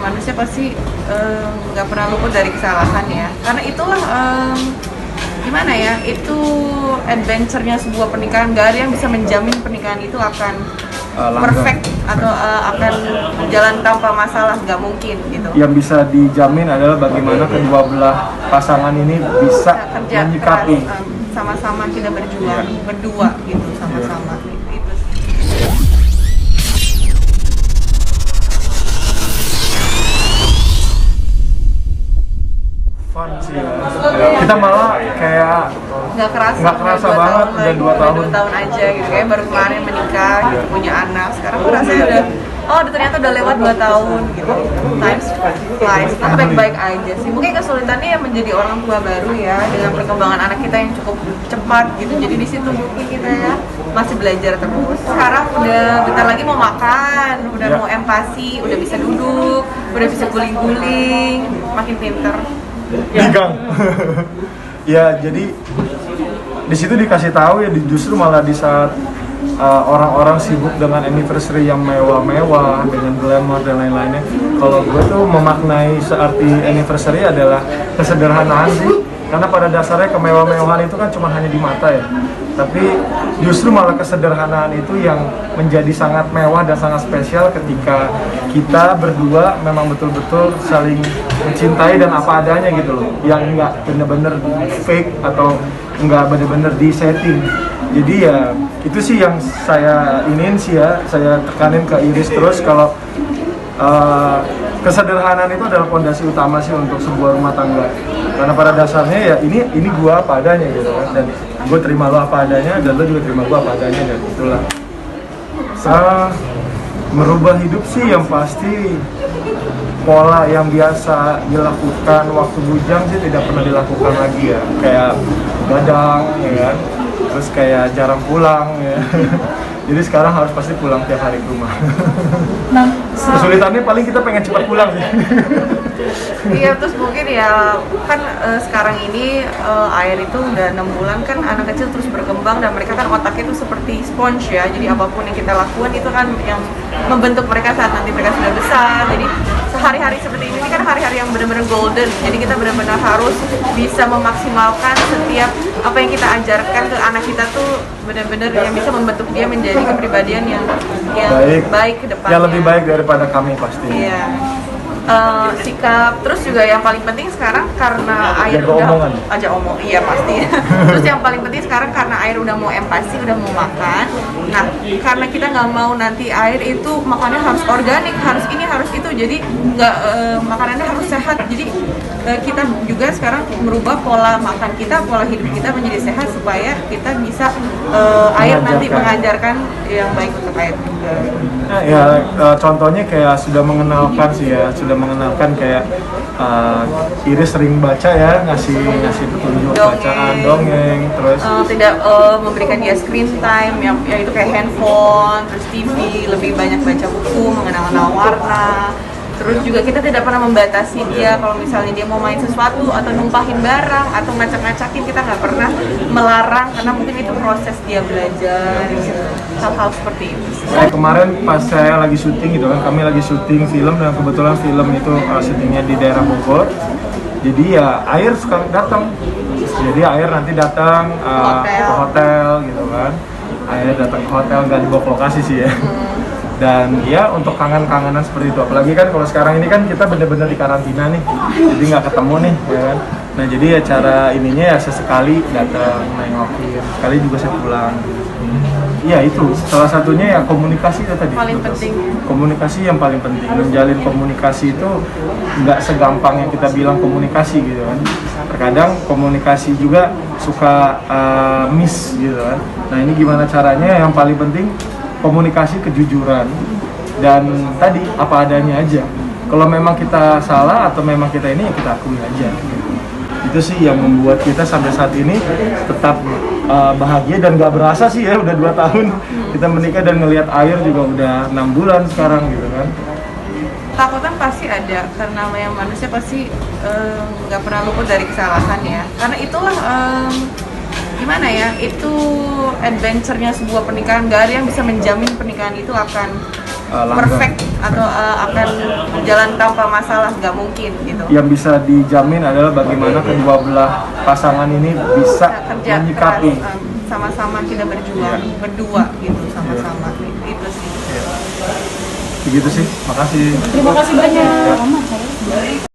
manusia pasti nggak pernah luput dari kesalahan ya. Karena itulah gimana ya, itu adventure-nya sebuah pernikahan. Gak ada yang bisa menjamin pernikahan itu akan perfect atau akan berjalan tanpa masalah, nggak mungkin gitu. Yang bisa dijamin adalah bagaimana kedua belah pasangan ini bisa kerja menyikapi keras, sama-sama kita berjuang berdua gitu sama-sama. Itu sih. fun sih ya. Kita malah kayak nggak kerasa banget udah 2 tahun. 2 tahun aja gitu, kayak baru kemarin menikah gitu, punya anak, sekarang tuh rasanya udah ternyata udah lewat 2 tahun gitu. Time flies, tapi baik-baik aja sih. Mungkin kesulitannya ya menjadi orang tua baru ya, dengan perkembangan anak kita yang cukup cepat gitu, jadi di situ mungkin kita ya masih belajar terus. Sekarang udah bentar lagi mau makan, udah mau empati, udah bisa duduk, udah bisa guling-guling, makin pinter. Digang. Ya, jadi di situ dikasih tahu ya, justru malah di saat orang-orang sibuk dengan anniversary yang mewah-mewah dengan glamour dan lain-lainnya. Kalau gue tuh memaknai searti anniversary adalah kesederhanaan sih. Karena pada dasarnya kemewah-mewahan itu kan cuma hanya di mata ya. Tapi justru malah kesederhanaan itu yang menjadi sangat mewah dan sangat spesial ketika kita berdua memang betul-betul saling mencintai dan apa adanya gitu loh. Yang nggak bener-bener fake atau nggak bener-bener di-setting. Jadi ya itu sih yang saya ingin sih ya, saya tekanin ke Iris terus kalau kesederhanaan itu adalah fondasi utama sih untuk sebuah rumah tangga. Karena pada dasarnya ya ini gua apa adanya gitu kan, dan gue terima lo apa adanya dan lo juga terima gua apa adanya, dan itulah. Merubah hidup sih yang pasti pola yang biasa dilakukan waktu bujang sih tidak pernah dilakukan lagi ya, kayak gadang ya kan, terus kayak jarang pulang ya. Jadi sekarang harus pasti pulang tiap hari ke rumah. Nah, kesulitannya paling kita pengen cepat pulang sih. Iya, terus mungkin ya kan sekarang ini air itu udah 6 bulan kan, anak kecil terus berkembang dan mereka kan otaknya itu seperti sponge ya. Jadi apapun yang kita lakukan itu kan yang membentuk mereka saat nanti mereka sudah besar. Jadi sehari-hari seperti ini kan hari-hari yang benar-benar golden. Jadi kita benar-benar harus bisa memaksimalkan setiap apa yang kita ajarkan ke anak kita tuh benar-benar yang bisa membentuk dia menjadi kepribadian yang baik ke depannya. Yang lebih baik daripada kami pasti. Iya. Sikap, terus juga yang paling penting sekarang karena air udah aja omong, iya pasti. Terus yang paling penting sekarang karena air udah mau empati, udah mau makan. Nah, karena kita nggak mau nanti air itu makannya harus organik, harus ini, harus itu, jadi nggak makanannya harus sehat. Jadi kita juga sekarang merubah pola makan kita, pola hidup kita menjadi sehat supaya kita bisa air nanti mengajarkan yang baik untuk air juga. Contohnya kayak sudah mengenalkan sih ya, sudah mengenalkan kayak Iris sering baca ya, ngasih petunjuk bacaan dongeng, terus tidak memberikan dia screen time yang itu kayak handphone, terus TV, lebih banyak baca buku, mengenal warna. Terus juga kita tidak pernah membatasi dia kalau misalnya dia mau main sesuatu atau numpahin barang atau ngacak-ngacakin, kita nggak pernah melarang karena mungkin itu proses dia belajar gitu. Hal-hal seperti itu. Kemarin pas saya lagi syuting gitu kan, kami lagi syuting film dan kebetulan film itu syutingnya di daerah Bogor. Jadi ya air suka datang. Jadi air nanti datang ke hotel gitu kan. Air datang ke hotel, nggak dibawa ke lokasi sih ya. Dan ya untuk kangen-kangenan seperti itu, apalagi kan kalau sekarang ini kan kita bener-bener di karantina nih, jadi nggak ketemu nih ya kan. Nah jadi ya cara ininya ya sesekali datang nengokin, sekali juga saya pulang. Ya itu salah satunya ya komunikasi itu tadi. Paling penting. Komunikasi yang paling penting, menjalin komunikasi itu nggak segampang yang kita bilang komunikasi gitu kan. Terkadang komunikasi juga suka miss gitu kan. Nah ini gimana caranya, yang paling penting komunikasi kejujuran dan tadi apa adanya aja. Kalau memang kita salah atau memang kita ini, ya kita akui aja gitu. Itu sih yang membuat kita sampai saat ini tetap bahagia dan gak berasa sih ya udah 2 tahun kita menikah, dan ngelihat air juga udah 6 bulan sekarang gitu kan. Takutan pasti ada, karena namanya manusia pasti nggak pernah luput dari kesalahan ya. Karena itulah gimana ya, itu adventure-nya sebuah pernikahan. Gak ada yang bisa menjamin pernikahan itu akan perfect atau akan berjalan tanpa masalah, nggak mungkin gitu. Yang bisa dijamin adalah bagaimana kedua belah pasangan ini bisa Kerja menyikapi. keras, sama-sama kita berjuang berdua gitu sama-sama itu sih. Begitu sih, makasih. Terima kasih banyak.